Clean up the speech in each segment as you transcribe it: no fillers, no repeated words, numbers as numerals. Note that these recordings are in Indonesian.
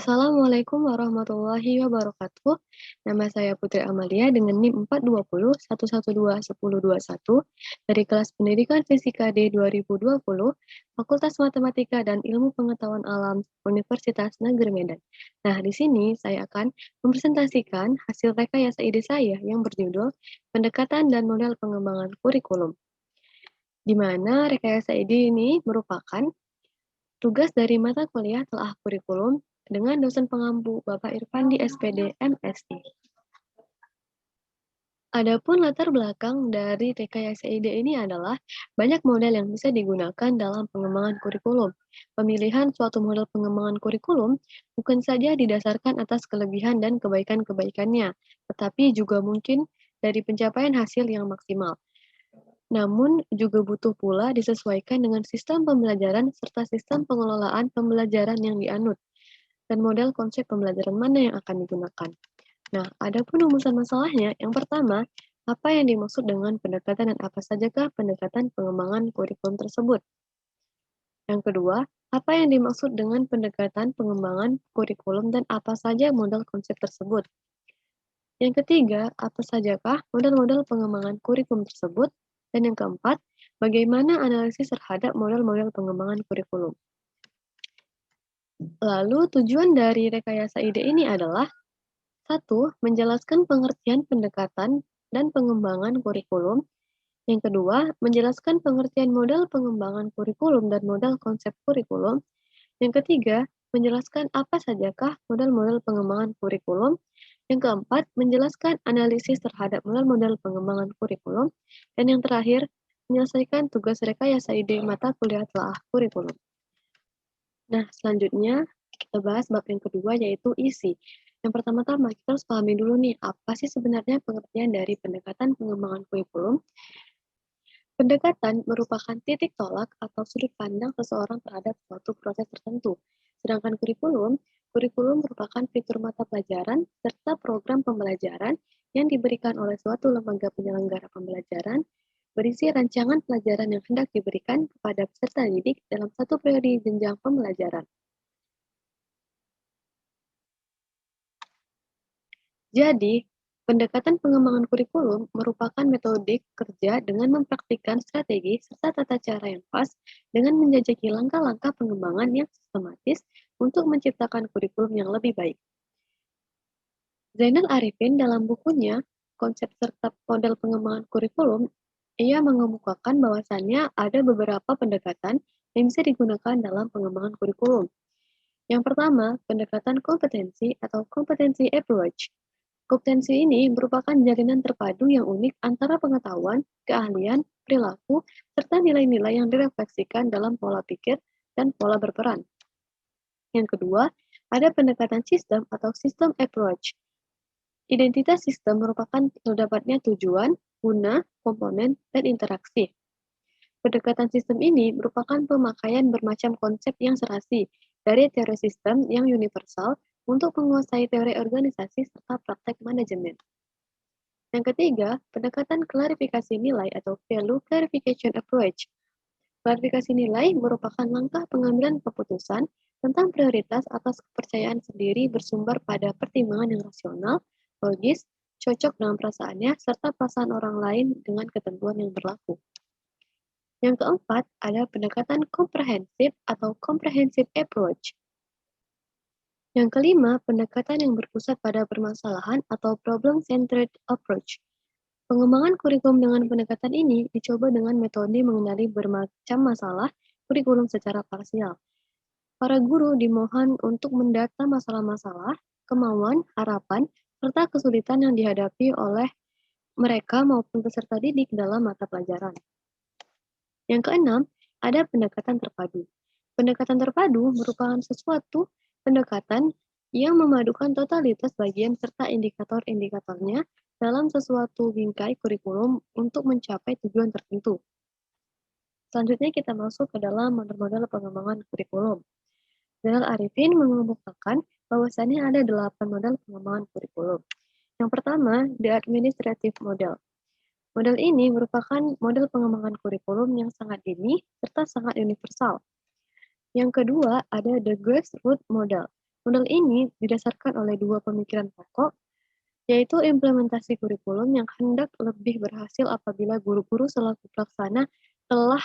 Assalamualaikum warahmatullahi wabarakatuh. Nama saya Putri Amalia dengan NIM 42011211021 dari kelas Pendidikan Fisika D 2020, Fakultas Matematika dan Ilmu Pengetahuan Alam, Universitas Negeri Medan. Nah, di sini saya akan mempresentasikan hasil rekayasa ide saya yang berjudul Pendekatan dan Model Pengembangan Kurikulum, di mana rekayasa ide ini merupakan tugas dari mata kuliah telah kurikulum dengan dosen pengampu Bapak Irfandi SPD MSI. Adapun latar belakang dari rekayasa ide ini adalah banyak model yang bisa digunakan dalam pengembangan kurikulum. Pemilihan suatu model pengembangan kurikulum bukan saja didasarkan atas kelebihan dan kebaikan-kebaikannya, tetapi juga mungkin dari pencapaian hasil yang maksimal. Namun, juga butuh pula disesuaikan dengan sistem pembelajaran serta sistem pengelolaan pembelajaran yang dianut, dan model konsep pembelajaran mana yang akan digunakan. Nah, ada pun rumusan masalahnya. Yang pertama, apa yang dimaksud dengan pendekatan dan apa sajakah pendekatan pengembangan kurikulum tersebut? Yang kedua, apa yang dimaksud dengan pendekatan pengembangan kurikulum dan apa saja model konsep tersebut? Yang ketiga, apa sajakah model-model pengembangan kurikulum tersebut? Dan yang keempat, bagaimana analisis terhadap model-model pengembangan kurikulum? Lalu, tujuan dari rekayasa ide ini adalah 1. Menjelaskan pengertian pendekatan dan pengembangan kurikulum. Yang kedua, menjelaskan pengertian model pengembangan kurikulum dan model konsep kurikulum. Yang ketiga, menjelaskan apa sajakah model-model pengembangan kurikulum. Yang keempat, menjelaskan analisis terhadap model-model pengembangan kurikulum. Dan yang terakhir, menyelesaikan tugas rekayasa ide mata kuliah telah kurikulum. Nah, selanjutnya kita bahas bab yang kedua, yaitu isi. Yang pertama-tama, kita harus pahami dulu nih, apa sih sebenarnya pengertian dari pendekatan pengembangan kurikulum? Pendekatan merupakan titik tolak atau sudut pandang seseorang terhadap suatu proses tertentu. Sedangkan kurikulum merupakan fitur mata pelajaran serta program pembelajaran yang diberikan oleh suatu lembaga penyelenggara pembelajaran berisi rancangan pelajaran yang hendak diberikan kepada peserta didik dalam satu periode jenjang pembelajaran. Jadi, pendekatan pengembangan kurikulum merupakan metodik kerja dengan mempraktikkan strategi serta tata cara yang pas dengan menjajaki langkah-langkah pengembangan yang sistematis untuk menciptakan kurikulum yang lebih baik. Zainal Arifin dalam bukunya Konsep serta Model Pengembangan Kurikulum, ia mengemukakan bahwasannya ada beberapa pendekatan yang bisa digunakan dalam pengembangan kurikulum. Yang pertama, pendekatan kompetensi atau competency approach. Kompetensi ini merupakan jalinan terpadu yang unik antara pengetahuan, keahlian, perilaku, serta nilai-nilai yang direfleksikan dalam pola pikir dan pola berperan. Yang kedua, ada pendekatan sistem atau system approach. Identitas sistem merupakan terdapatnya tujuan, guna, komponen, dan interaksi. Pendekatan sistem ini merupakan pemakaian bermacam konsep yang serasi dari teori sistem yang universal untuk menguasai teori organisasi serta praktek manajemen. Yang ketiga, pendekatan klarifikasi nilai atau value clarification approach. Klarifikasi nilai merupakan langkah pengambilan keputusan tentang prioritas atas kepercayaan sendiri bersumber pada pertimbangan yang rasional, logis, cocok dengan perasaannya, serta perasaan orang lain dengan ketentuan yang berlaku. Yang keempat, ada pendekatan komprehensif atau comprehensive approach. Yang kelima, pendekatan yang berpusat pada permasalahan atau problem-centered approach. Pengembangan kurikulum dengan pendekatan ini dicoba dengan metode mengenali bermacam masalah kurikulum secara parsial. Para guru dimohon untuk mendata masalah-masalah, kemauan, harapan, serta kesulitan yang dihadapi oleh mereka maupun peserta didik dalam mata pelajaran. Yang keenam, ada pendekatan terpadu. Pendekatan terpadu merupakan suatu pendekatan yang memadukan totalitas bagian serta indikator-indikatornya dalam sesuatu bingkai kurikulum untuk mencapai tujuan tertentu. Selanjutnya kita masuk ke dalam model-model pengembangan kurikulum. Zainal Arifin mengemukakan bahwasannya ada 8 model pengembangan kurikulum. Yang pertama, the administrative model. Model ini merupakan model pengembangan kurikulum yang sangat dini serta sangat universal. Yang kedua, ada the grassroots model. Model ini didasarkan oleh dua pemikiran pokok, yaitu implementasi kurikulum yang hendak lebih berhasil apabila guru-guru selaku pelaksana telah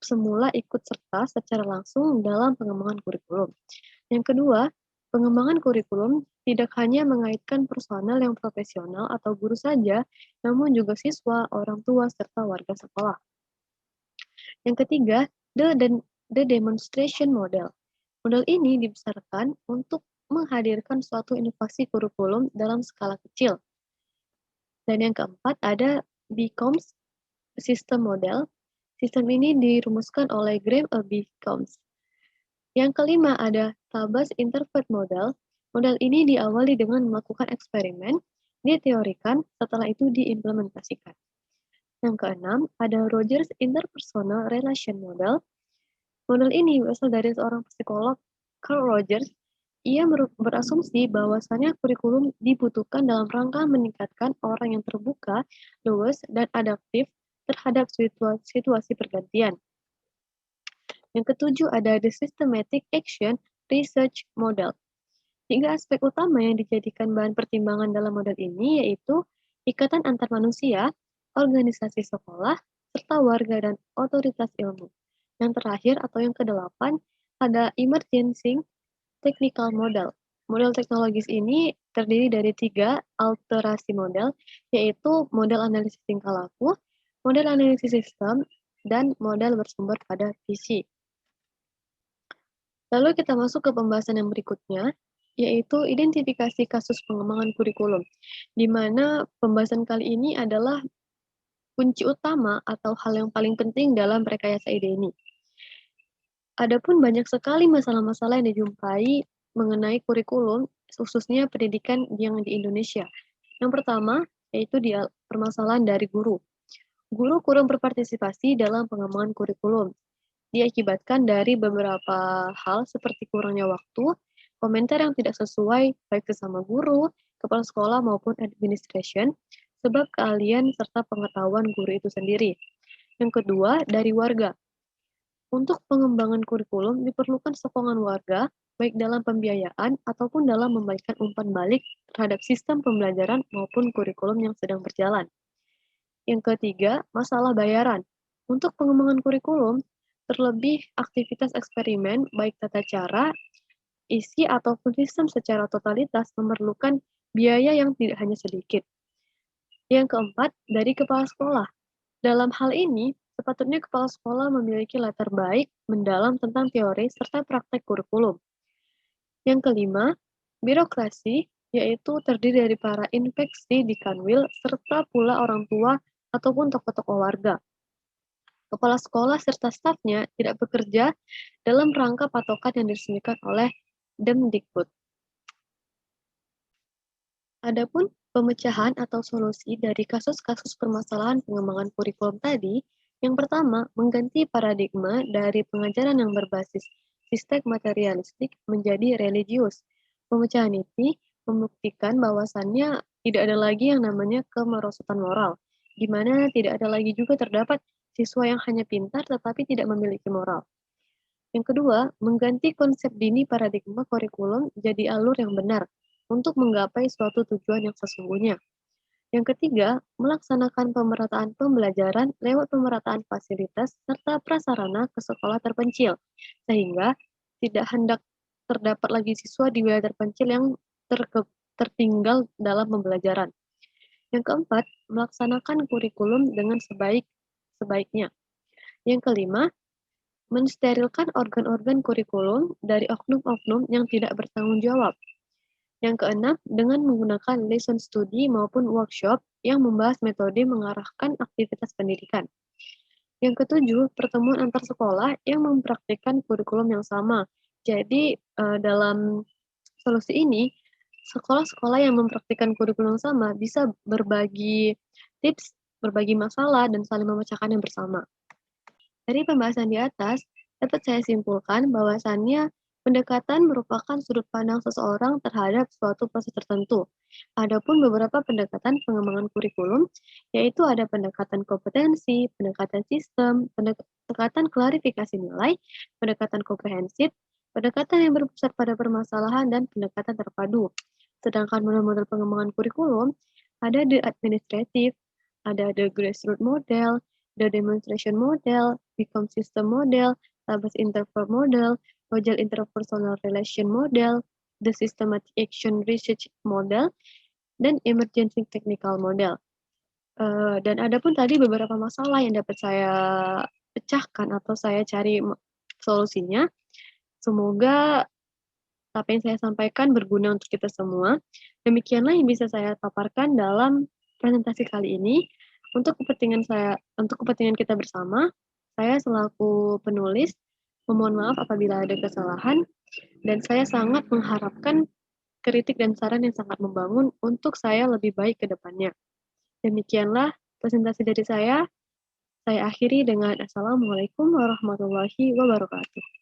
semula ikut serta secara langsung dalam pengembangan kurikulum. Yang kedua, pengembangan kurikulum tidak hanya mengaitkan personel yang profesional atau guru saja, namun juga siswa, orang tua, serta warga sekolah. Yang ketiga, the demonstration model. Model ini dibesarkan untuk menghadirkan suatu inovasi kurikulum dalam skala kecil. Dan yang keempat ada Becomes System Model. Sistem ini dirumuskan oleh Graham Becomes. Yang kelima ada Tabas Interpret Model. Model ini diawali dengan melakukan eksperimen, diteorikan, setelah itu diimplementasikan. Yang keenam ada Rogers Interpersonal Relation Model. Model ini berasal dari seorang psikolog, Carl Rogers. Ia berasumsi bahwasannya kurikulum dibutuhkan dalam rangka meningkatkan orang yang terbuka, luwes, dan adaptif terhadap situasi pergantian. Yang ketujuh ada The Systematic Action Research Model. Tiga aspek utama yang dijadikan bahan pertimbangan dalam model ini yaitu ikatan antar manusia, organisasi sekolah, serta warga dan otoritas ilmu. Yang terakhir atau yang kedelapan ada Emerging Technical Model. Model teknologis ini terdiri dari tiga alterasi model, yaitu model analisis tingkah laku, model analisis sistem, dan model bersumber pada visi. Lalu kita masuk ke pembahasan yang berikutnya, yaitu identifikasi kasus pengembangan kurikulum, di mana pembahasan kali ini adalah kunci utama atau hal yang paling penting dalam rekayasa ide ini. Adapun banyak sekali masalah-masalah yang dijumpai mengenai kurikulum, khususnya pendidikan yang di Indonesia. Yang pertama, yaitu permasalahan dari guru. Guru kurang berpartisipasi dalam pengembangan kurikulum. Diakibatkan dari beberapa hal seperti kurangnya waktu, komentar yang tidak sesuai baik sesama guru, kepala sekolah maupun administration, sebab keahlian serta pengetahuan guru itu sendiri. Yang kedua, dari warga. Untuk pengembangan kurikulum diperlukan sokongan warga, baik dalam pembiayaan ataupun dalam memberikan umpan balik terhadap sistem pembelajaran maupun kurikulum yang sedang berjalan. Yang ketiga, masalah bayaran. Untuk pengembangan kurikulum, terlebih aktivitas eksperimen, baik tata cara, isi ataupun sistem secara totalitas memerlukan biaya yang tidak hanya sedikit. Yang keempat, dari kepala sekolah. Dalam hal ini, sepatutnya kepala sekolah memiliki latar baik mendalam tentang teori serta praktek kurikulum. Yang kelima, birokrasi, yaitu terdiri dari para inspeksi di Kanwil serta pula orang tua ataupun tokoh-tokoh warga. Kepala sekolah serta stafnya tidak bekerja dalam rangka patokan yang diresmikan oleh Demdikbud. Adapun pemecahan atau solusi dari kasus-kasus permasalahan pengembangan kurikulum tadi, yang pertama, mengganti paradigma dari pengajaran yang berbasis sistem materialistik menjadi religius. Pemecahan ini membuktikan bahwasannya tidak ada lagi yang namanya kemerosotan moral, di mana tidak ada lagi juga terdapat siswa yang hanya pintar tetapi tidak memiliki moral. Yang kedua, mengganti konsep dini paradigma kurikulum jadi alur yang benar untuk menggapai suatu tujuan yang sesungguhnya. Yang ketiga, melaksanakan pemerataan pembelajaran lewat pemerataan fasilitas serta prasarana ke sekolah terpencil, sehingga tidak hendak terdapat lagi siswa di wilayah terpencil yang tertinggal dalam pembelajaran. Yang keempat, melaksanakan kurikulum dengan sebaik-sebaiknya. Yang kelima, mensterilkan organ-organ kurikulum dari oknum-oknum yang tidak bertanggung jawab. Yang keenam, dengan menggunakan lesson study maupun workshop yang membahas metode mengarahkan aktivitas pendidikan. Yang ketujuh, pertemuan antar sekolah yang mempraktikkan kurikulum yang sama. Jadi, dalam solusi ini, sekolah-sekolah yang mempraktikkan kurikulum yang sama bisa berbagi tips, berbagi masalah, dan saling memecahkannya bersama. Dari pembahasan di atas, dapat saya simpulkan bahwasannya pendekatan merupakan sudut pandang seseorang terhadap suatu proses tertentu. Adapun beberapa pendekatan pengembangan kurikulum, yaitu ada pendekatan kompetensi, pendekatan sistem, pendekatan klarifikasi nilai, pendekatan komprehensif, pendekatan yang berpusat pada permasalahan dan pendekatan terpadu. Sedangkan model-model pengembangan kurikulum, ada the administrative, ada the grassroots model, the demonstration model, become system model, Tabas interval model, Agile interpersonal relation model, the systematic action research model, dan emergency technical model. Dan ada pun tadi beberapa masalah yang dapat saya pecahkan atau saya cari solusinya. Semoga apa yang saya sampaikan berguna untuk kita semua. Demikianlah yang bisa saya paparkan dalam presentasi kali ini. Untuk kepentingan kita bersama, saya selaku penulis memohon maaf apabila ada kesalahan, dan saya sangat mengharapkan kritik dan saran yang sangat membangun untuk saya lebih baik ke depannya. Demikianlah presentasi dari saya. Saya akhiri dengan Assalamualaikum warahmatullahi wabarakatuh.